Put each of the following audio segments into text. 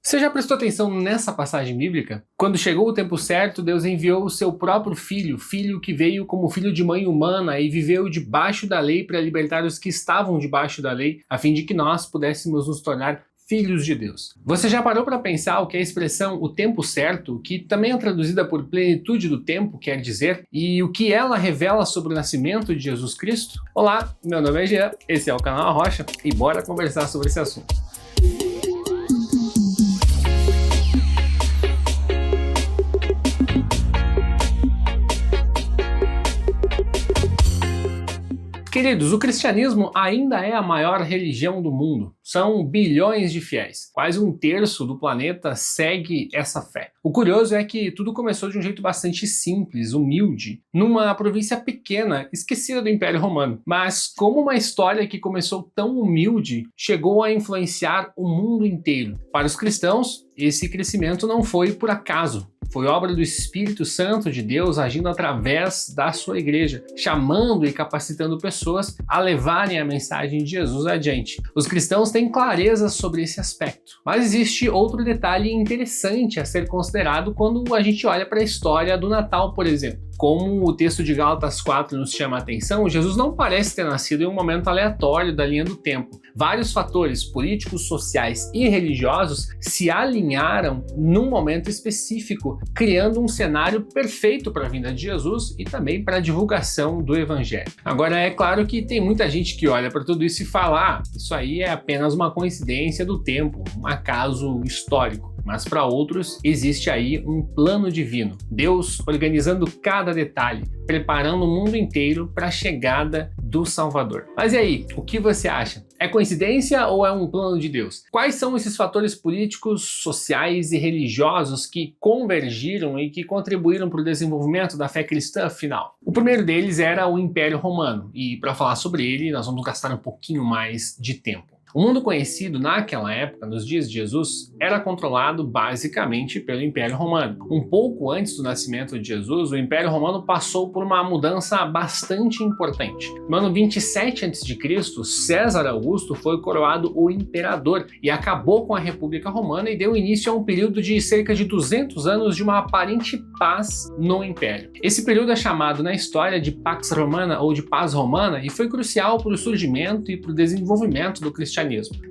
Você já prestou atenção nessa passagem bíblica? Quando chegou o tempo certo, Deus enviou o seu próprio filho, filho que veio como filho de mãe humana e viveu debaixo da lei para libertar os que estavam debaixo da lei, a fim de que nós pudéssemos nos tornar filhos de Deus. Você já parou para pensar o que a expressão o tempo certo, que também é traduzida por plenitude do tempo, quer dizer, e o que ela revela sobre o nascimento de Jesus Cristo? Olá, meu nome é Jean, esse é o canal A Rocha e bora conversar sobre esse assunto. Queridos, o cristianismo ainda é a maior religião do mundo. São bilhões de fiéis. Quase um terço do planeta segue essa fé. O curioso é que tudo começou de um jeito bastante simples, humilde, numa província pequena, esquecida do Império Romano. Mas como uma história que começou tão humilde chegou a influenciar o mundo inteiro? Para os cristãos, esse crescimento não foi por acaso. Foi obra do Espírito Santo de Deus agindo através da sua igreja, chamando e capacitando pessoas a levarem a mensagem de Jesus adiante. Os cristãos têm clareza sobre esse aspecto. Mas existe outro detalhe interessante a ser considerado quando a gente olha para a história do Natal, por exemplo. Como o texto de Gálatas 4 nos chama a atenção, Jesus não parece ter nascido em um momento aleatório da linha do tempo. Vários fatores políticos, sociais e religiosos se alinharam num momento específico, criando um cenário perfeito para a vinda de Jesus e também para a divulgação do Evangelho. Agora, é claro que tem muita gente que olha para tudo isso e fala: isso aí é apenas uma coincidência do tempo, um acaso histórico. Mas para outros existe aí um plano divino, Deus organizando cada detalhe, preparando o mundo inteiro para a chegada do Salvador. Mas e aí, o que você acha? É coincidência ou é um plano de Deus? Quais são esses fatores políticos, sociais e religiosos que convergiram e que contribuíram para o desenvolvimento da fé cristã afinal? O primeiro deles era o Império Romano, e para falar sobre ele nós vamos gastar um pouquinho mais de tempo. O mundo conhecido naquela época, nos dias de Jesus, era controlado basicamente pelo Império Romano. Um pouco antes do nascimento de Jesus, o Império Romano passou por uma mudança bastante importante. No ano 27 a.C., César Augusto foi coroado o imperador e acabou com a República Romana e deu início a um período de cerca de 200 anos de uma aparente paz no Império. Esse período é chamado na história de Pax Romana ou de Paz Romana e foi crucial para o surgimento e para o desenvolvimento do cristianismo.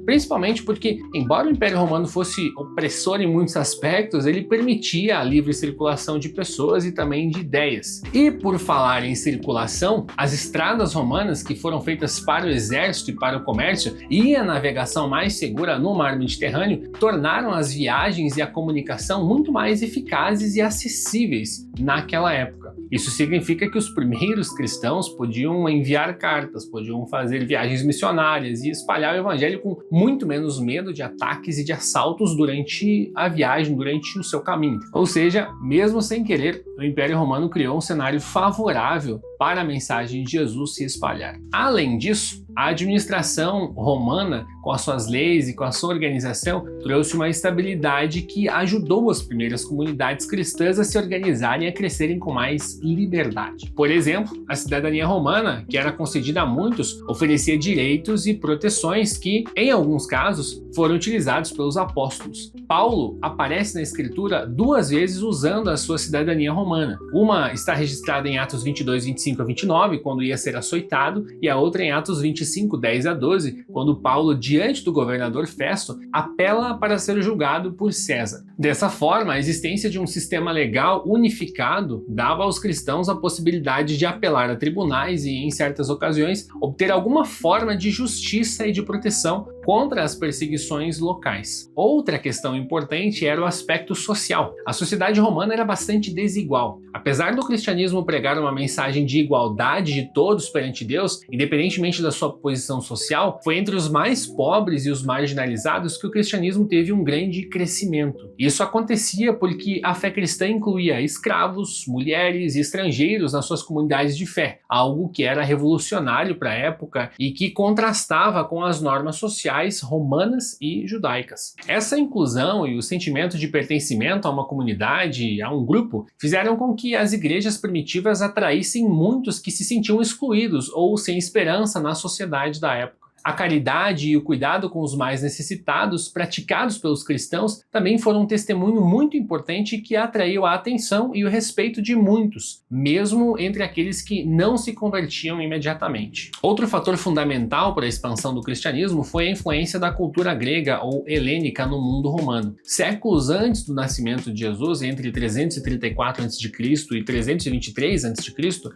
Principalmente porque, embora o Império Romano fosse opressor em muitos aspectos, ele permitia a livre circulação de pessoas e também de ideias. E por falar em circulação, as estradas romanas que foram feitas para o exército e para o comércio e a navegação mais segura no mar Mediterrâneo tornaram as viagens e a comunicação muito mais eficazes e acessíveis naquela época. Isso significa que os primeiros cristãos podiam enviar cartas, podiam fazer viagens missionárias e espalhar o evangelho com muito menos medo de ataques e de assaltos durante a viagem, durante o seu caminho. Ou seja, mesmo sem querer, o Império Romano criou um cenário favorável para a mensagem de Jesus se espalhar. Além disso, a administração romana, com as suas leis e com a sua organização, trouxe uma estabilidade que ajudou as primeiras comunidades cristãs a se organizarem e a crescerem com mais liberdade. Por exemplo, a cidadania romana, que era concedida a muitos, oferecia direitos e proteções que, em alguns casos, foram utilizados pelos apóstolos. Paulo aparece na Escritura 2 vezes usando a sua cidadania romana. Uma está registrada em Atos 22, 25 a 29, quando ia ser açoitado, e a outra em Atos 25, 10 a 12, quando Paulo, diante do governador Festo, apela para ser julgado por César. Dessa forma, a existência de um sistema legal unificado dava aos cristãos a possibilidade de apelar a tribunais e, em certas ocasiões, obter alguma forma de justiça e de proteção contra as perseguições locais. Outra questão importante era o aspecto social. A sociedade romana era bastante desigual. Apesar do cristianismo pregar uma mensagem de igualdade de todos perante Deus, independentemente da sua posição social, foi entre os mais pobres e os marginalizados que o cristianismo teve um grande crescimento. Isso acontecia porque a fé cristã incluía escravos, mulheres e estrangeiros nas suas comunidades de fé, algo que era revolucionário para a época e que contrastava com as normas sociais romanas e judaicas. Essa inclusão e o sentimento de pertencimento a uma comunidade, a um grupo, fizeram com que as igrejas primitivas atraíssem muitos que se sentiam excluídos ou sem esperança na sociedade da época. A caridade e o cuidado com os mais necessitados, praticados pelos cristãos, também foram um testemunho muito importante que atraiu a atenção e o respeito de muitos, mesmo entre aqueles que não se convertiam imediatamente. Outro fator fundamental para a expansão do cristianismo foi a influência da cultura grega ou helênica no mundo romano. Séculos antes do nascimento de Jesus, entre 334 a.C. e 323 a.C.,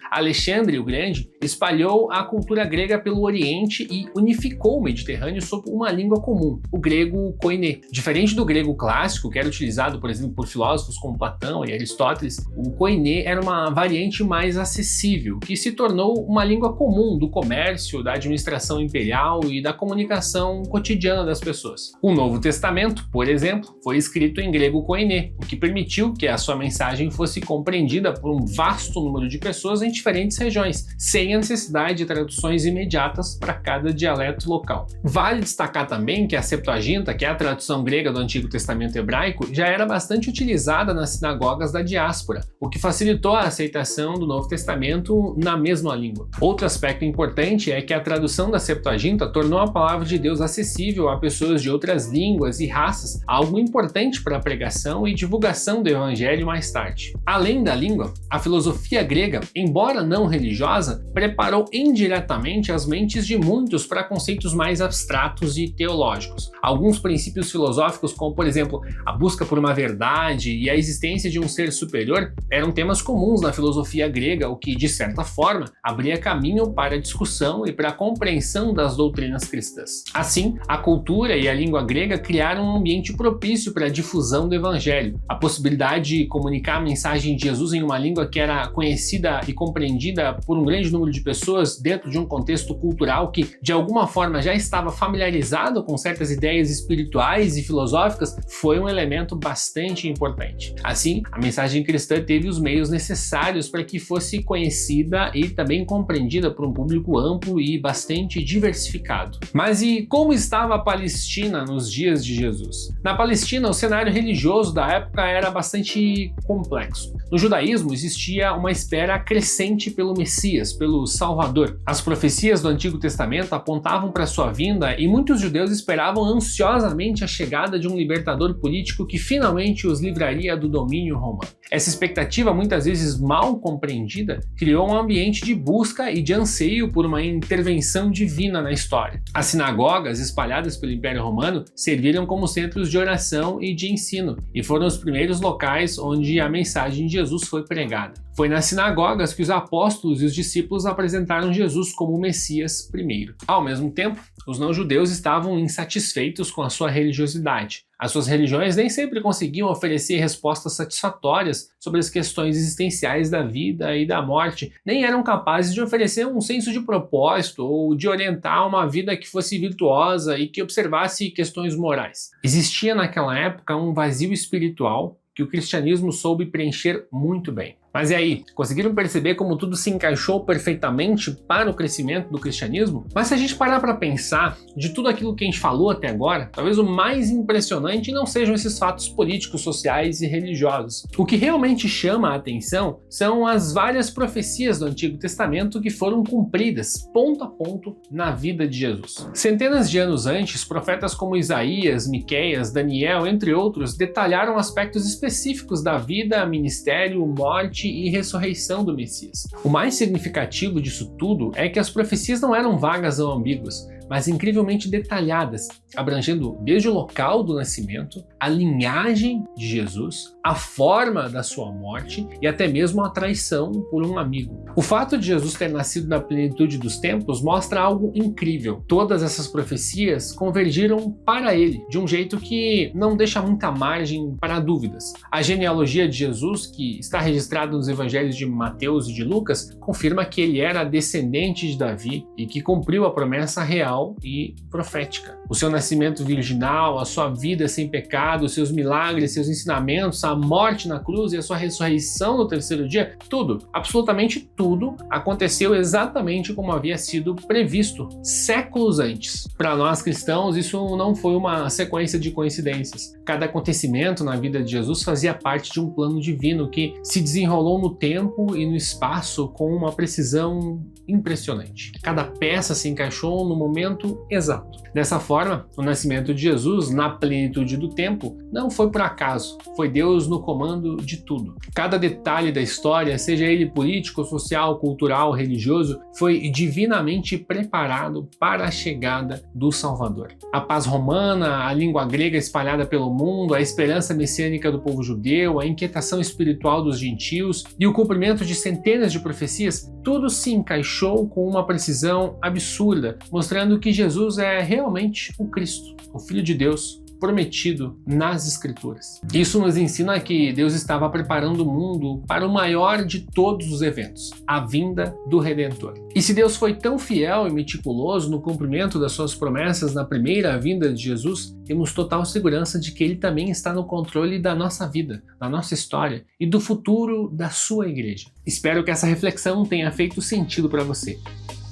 Alexandre o Grande espalhou a cultura grega pelo Oriente e unificou o Mediterrâneo sob uma língua comum, o grego koiné. Diferente do grego clássico, que era utilizado, por exemplo, por filósofos como Platão e Aristóteles, o koiné era uma variante mais acessível, que se tornou uma língua comum do comércio, da administração imperial e da comunicação cotidiana das pessoas. O Novo Testamento, por exemplo, foi escrito em grego koiné, o que permitiu que a sua mensagem fosse compreendida por um vasto número de pessoas em diferentes regiões, sem a necessidade de traduções imediatas para cada dialeto local. Vale destacar também que a Septuaginta, que é a tradução grega do Antigo Testamento hebraico, já era bastante utilizada nas sinagogas da diáspora, o que facilitou a aceitação do Novo Testamento na mesma língua. Outro aspecto importante é que a tradução da Septuaginta tornou a palavra de Deus acessível a pessoas de outras línguas e raças, algo importante para a pregação e divulgação do evangelho mais tarde. Além da língua, a filosofia grega, embora não religiosa, preparou indiretamente as mentes de muitos para conceitos mais abstratos e teológicos. Alguns princípios filosóficos, como por exemplo a busca por uma verdade e a existência de um ser superior, eram temas comuns na filosofia grega, o que, de certa forma, abria caminho para a discussão e para a compreensão das doutrinas cristãs. Assim, a cultura e a língua grega criaram um ambiente propício para a difusão do evangelho. A possibilidade de comunicar a mensagem de Jesus em uma língua que era conhecida e compreendida por um grande número de pessoas dentro de um contexto cultural que, de alguma forma, já estava familiarizado com certas ideias espirituais e filosóficas, foi um elemento bastante importante. Assim, a mensagem cristã teve os meios necessários para que fosse conhecida e também compreendida por um público amplo e bastante diversificado. Mas e como estava a Palestina nos dias de Jesus? Na Palestina, o cenário religioso da época era bastante complexo. No judaísmo existia uma espera crescente pelo Messias, pelo Salvador. As profecias do Antigo Testamento apontavam para sua vinda e muitos judeus esperavam ansiosamente a chegada de um libertador político que finalmente os livraria do domínio romano. Essa expectativa, muitas vezes mal compreendida, criou um ambiente de busca e de anseio por uma intervenção divina na história. As sinagogas espalhadas pelo Império Romano serviram como centros de oração e de ensino, e foram os primeiros locais onde a mensagem de Jesus foi pregada. Foi nas sinagogas que os apóstolos e os discípulos apresentaram Jesus como o Messias primeiro. Ao mesmo tempo, os não-judeus estavam insatisfeitos com a sua religiosidade. As suas religiões nem sempre conseguiam oferecer respostas satisfatórias sobre as questões existenciais da vida e da morte, nem eram capazes de oferecer um senso de propósito ou de orientar uma vida que fosse virtuosa e que observasse questões morais. Existia naquela época um vazio espiritual que o cristianismo soube preencher muito bem. Mas e aí, conseguiram perceber como tudo se encaixou perfeitamente para o crescimento do cristianismo? Mas se a gente parar para pensar, de tudo aquilo que a gente falou até agora, talvez o mais impressionante não sejam esses fatos políticos, sociais e religiosos. O que realmente chama a atenção são as várias profecias do Antigo Testamento que foram cumpridas, ponto a ponto, na vida de Jesus. Centenas de anos antes, profetas como Isaías, Miqueias, Daniel, entre outros, detalharam aspectos específicos da vida, ministério, morte e ressurreição do Messias. O mais significativo disso tudo é que as profecias não eram vagas ou ambíguas, mas incrivelmente detalhadas, abrangendo desde o local do nascimento, a linhagem de Jesus, a forma da sua morte e até mesmo a traição por um amigo. O fato de Jesus ter nascido na plenitude dos tempos mostra algo incrível. Todas essas profecias convergiram para ele, de um jeito que não deixa muita margem para dúvidas. A genealogia de Jesus, que está registrada nos evangelhos de Mateus e de Lucas, confirma que ele era descendente de Davi e que cumpriu a promessa real e profética. O seu nascimento virginal, a sua vida sem pecado, os seus milagres, seus ensinamentos, a morte na cruz e a sua ressurreição no terceiro dia, tudo, absolutamente tudo, aconteceu exatamente como havia sido previsto séculos antes. Para nós cristãos, isso não foi uma sequência de coincidências. Cada acontecimento na vida de Jesus fazia parte de um plano divino que se desenrolou no tempo e no espaço com uma precisão impressionante. Cada peça se encaixou no momento momento exato. Dessa forma, o nascimento de Jesus, na plenitude do tempo, não foi por acaso, foi Deus no comando de tudo. Cada detalhe da história, seja ele político, social, cultural, religioso, foi divinamente preparado para a chegada do Salvador. A paz romana, a língua grega espalhada pelo mundo, a esperança messiânica do povo judeu, a inquietação espiritual dos gentios e o cumprimento de centenas de profecias, tudo se encaixou com uma precisão absurda, mostrando que Jesus é realmente o Cristo, o Filho de Deus, prometido nas Escrituras. Isso nos ensina que Deus estava preparando o mundo para o maior de todos os eventos, a vinda do Redentor. E se Deus foi tão fiel e meticuloso no cumprimento das suas promessas na primeira vinda de Jesus, temos total segurança de que Ele também está no controle da nossa vida, da nossa história e do futuro da sua igreja. Espero que essa reflexão tenha feito sentido para você.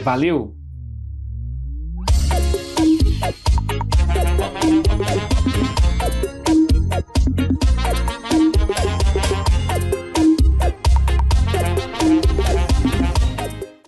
Valeu!